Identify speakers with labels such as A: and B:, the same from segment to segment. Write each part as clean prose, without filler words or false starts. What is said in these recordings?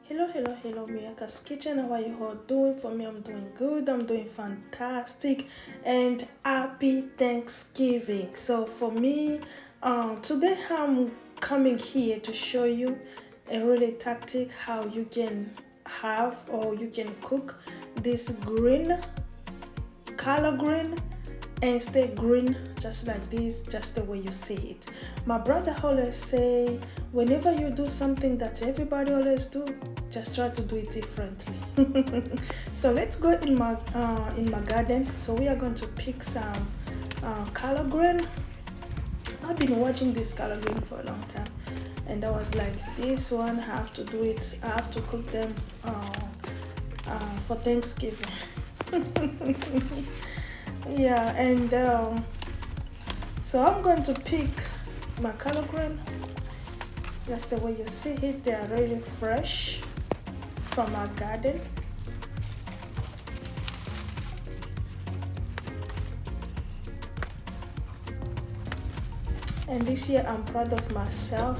A: Hello, Miyaka's Kitchen. How are you all doing? For me, I'm doing good. I'm doing fantastic, and happy Thanksgiving. So for me, today I'm coming here to show you a really tactic how you can have or you can cook this green color green and stay green just like this, just the way you see it. My brother always say, whenever you do something that everybody always do, just try to do it differently. So let's go in my garden. So we are going to pick some color green. I've been watching this color green for a long time, and I was like, this one I have to do it. I have to cook them for Thanksgiving. Yeah, and so I'm going to pick my color green. That's the way you see it. They are really fresh from our garden. And this year I'm proud of myself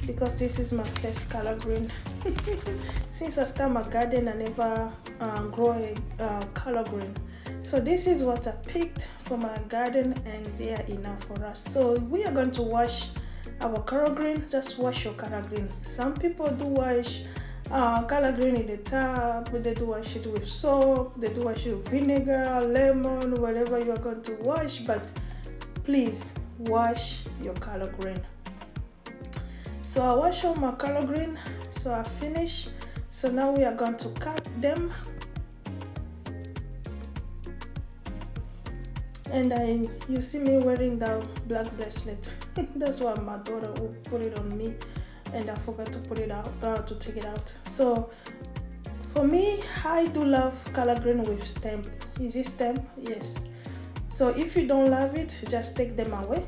A: because this is my first color green. Since I start my garden, I never grow a color green. So this is what I picked for my garden, and they are enough for us. So we are going to wash our color green. Just wash your color green. Some people do wash color green in the tub. They do wash it with soap. They do wash it with vinegar, lemon, whatever you are going to wash. But please wash your color green. So I wash all my color green. So I finished. So now we are going to cut them. And you see me wearing the black bracelet. That's why my daughter will put it on me, and I forgot to put it out, to take it out. So for me, I do love color green with stem. Is it stem? Yes. So if you don't love it, just take them away.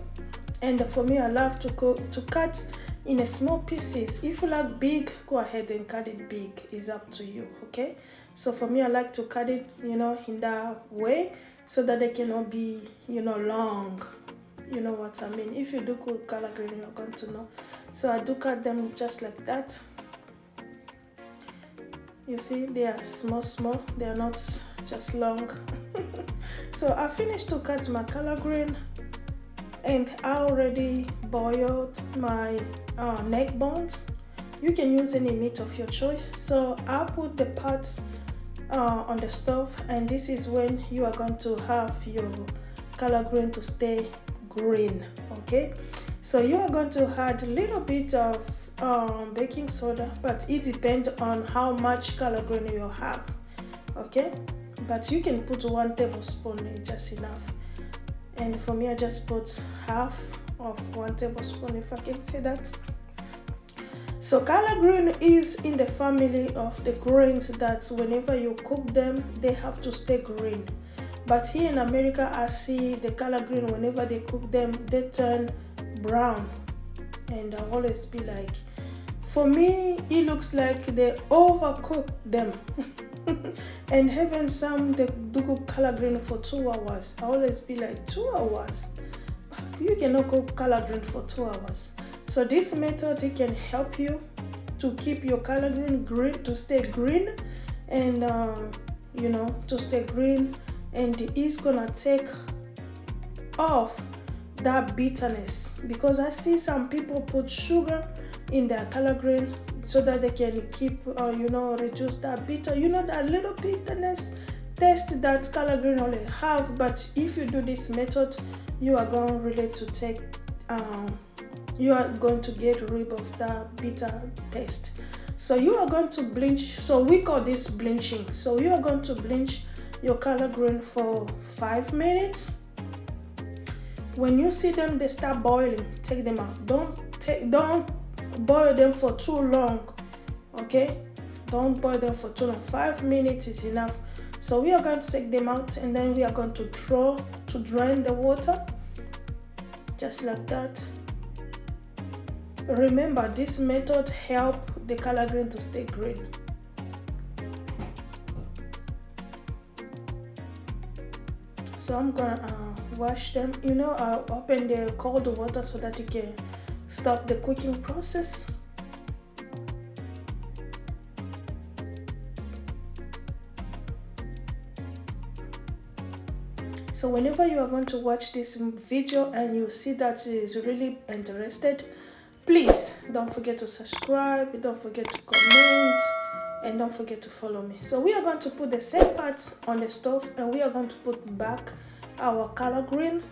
A: And for me, I love to cut in a small pieces. If you like big, go ahead and cut it big. It's up to you, okay? So for me, I like to cut it, in that way, so that they cannot be, long. You know what I mean? If you do cook color green, you're going to know. So I do cut them just like that. You see, they are small. They are not just long. So I finished to cut my color green, and I already boiled my neck bones. You can use any meat of your choice. So I put the pot on the stove, and this is when you are going to have your color green to stay green. Okay, so you are going to add a little bit of baking soda, but it depends on how much color green you have. Okay, but you can put 1 tablespoon, it's just enough. And for me, I just put half of 1 tablespoon, if I can say that. So color green is in the family of the greens that whenever you cook them, they have to stay green. But here in America, I see the color green, whenever they cook them, they turn brown. And I always be like, for me, it looks like they overcook them. And having some, they do cook color green for 2 hours. I always be like, 2 hours? You cannot cook color green for 2 hours. So this method, it can help you to keep your color green to stay green, and to stay green, and it's gonna take off that bitterness, because I see some people put sugar in their color green so that they can keep reduce that that little bitterness taste that color green only have. But if you do this method, you are going really to take you are going to get rid of that bitter taste. So you are going to blanch. So we call this blanching. So you are going to blanch your color green for 5 minutes. When you see them, they start boiling, take them out. Don't boil them for too long. Okay, don't boil them for too long. 5 minutes is enough. So we are going to take them out, and then we are going to drain the water, just like that. Remember, this method help the color green to stay green. So I'm gonna wash them. I'll open the cold water so that you can stop the cooking process. So whenever you are going to watch this video and you see that is really interested, please don't forget to subscribe, don't forget to comment, and don't forget to follow me. So we are going to put the same parts on the stove, and we are going to put back our color green.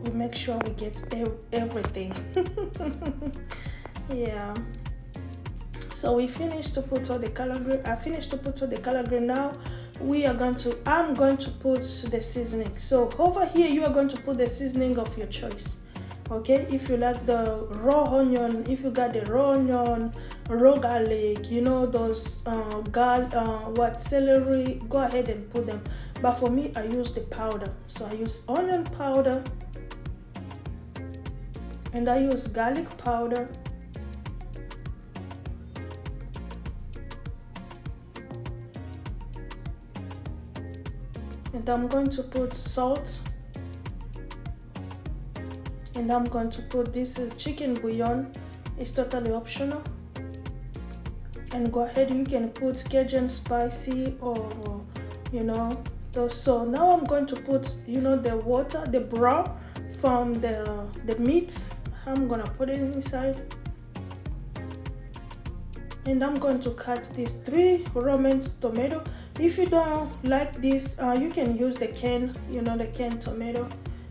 A: We make sure we get everything. Yeah. So we finished to put all the color green. I finished to put all the color green. Now I'm going to put the seasoning. So over here you are going to put the seasoning of your choice. Okay, if you like the raw onion, if you got the raw onion, raw garlic, you know, those celery, go ahead and put them. But for me, I use the powder. So I use onion powder, and I use garlic powder, and I'm going to put salt, and I'm going to put, this is chicken bouillon, it's totally optional, and go ahead, you can put Cajun spicy or you know those. So now I'm going to put, you know, the water, the broth from the meat. I'm gonna put it inside, and I'm going to cut these 3 Roman tomato. If you don't like this, you can use the can, you know, the canned tomato.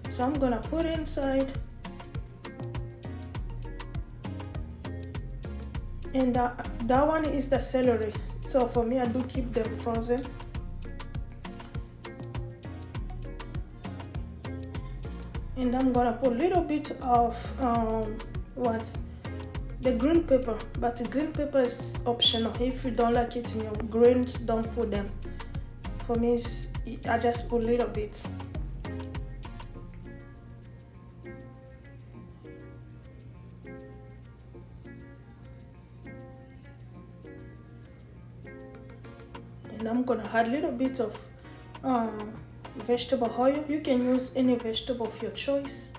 A: So I'm gonna put it inside, and that one is the celery. So for me, I do keep them frozen. And I'm gonna put a little bit of the green pepper, but the green pepper is optional. If you don't like it in your greens, don't put them. For me, I just put a little bit. And I'm gonna add a little bit of vegetable oil. You can use any vegetable of your choice,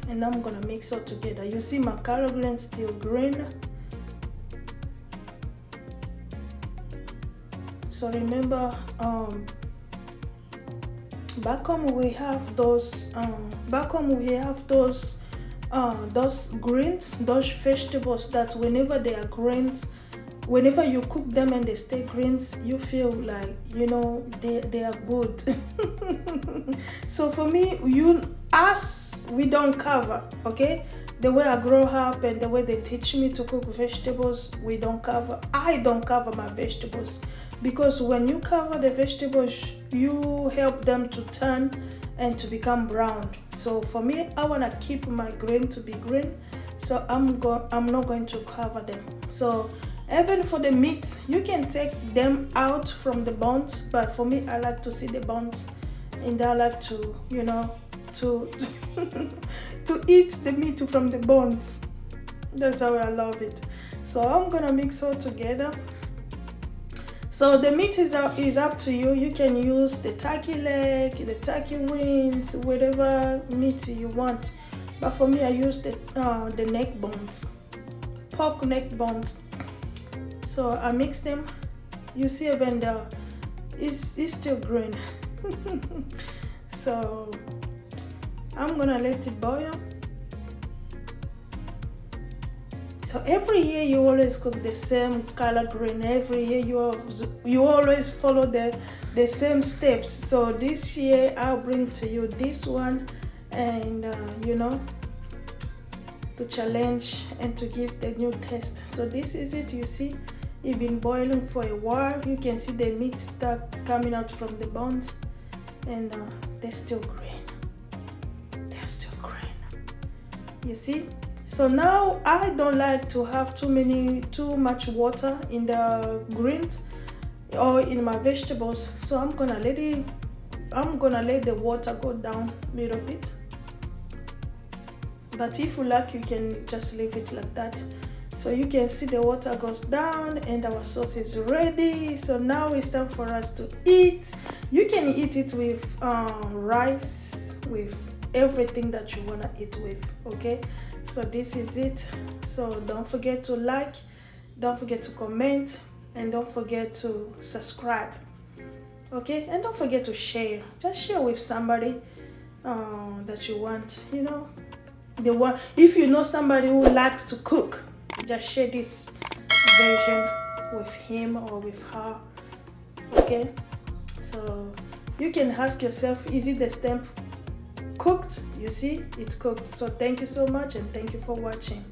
A: and I'm gonna mix all together. You see my color green still green. So remember, back home we have those greens, those vegetables that whenever they are greens, whenever you cook them and they stay greens, you feel like, you know, they are good. So for me, we don't cover, okay? The way I grow up and the way they teach me to cook vegetables, we don't cover. I don't cover my vegetables, because when you cover the vegetables, you help them to turn and to become brown. So for me, I want to keep my green to be green, so I'm not going to cover them. So even for the meat, you can take them out from the bones, but for me, I like to see the bones, and I like to, you know, to eat the meat from the bones. That's how I love it. So I'm gonna mix all together. So the meat is up to you. You can use the turkey leg, the turkey wings, whatever meat you want. But for me, I use the neck bones, pork neck bones. So I mix them. You see, even it's still green. So I'm gonna let it boil. So every year you always cook the same color green. Every year you always follow the same steps. So this year I'll bring to you this one, and you know, to challenge and to give the new taste. So this is it. You see, it's been boiling for a while. You can see the meat start coming out from the bones, and they're still green. They're still green. You see. So now I don't like to have too much water in the greens or in my vegetables. So I'm gonna let the water go down a little bit. But if you like, you can just leave it like that. So you can see the water goes down and our sauce is ready. So now it's time for us to eat. You can eat it with rice, with everything that you want to eat with. Okay, so this is it. So don't forget to like, don't forget to comment, and don't forget to subscribe. Okay, and don't forget to share. Just share with somebody that you want, you know, the one. If you know somebody who likes to cook, just share this version with him or with her. Okay, so you can ask yourself, is it the stamp cooked? You see, it's cooked. So thank you so much, and thank you for watching.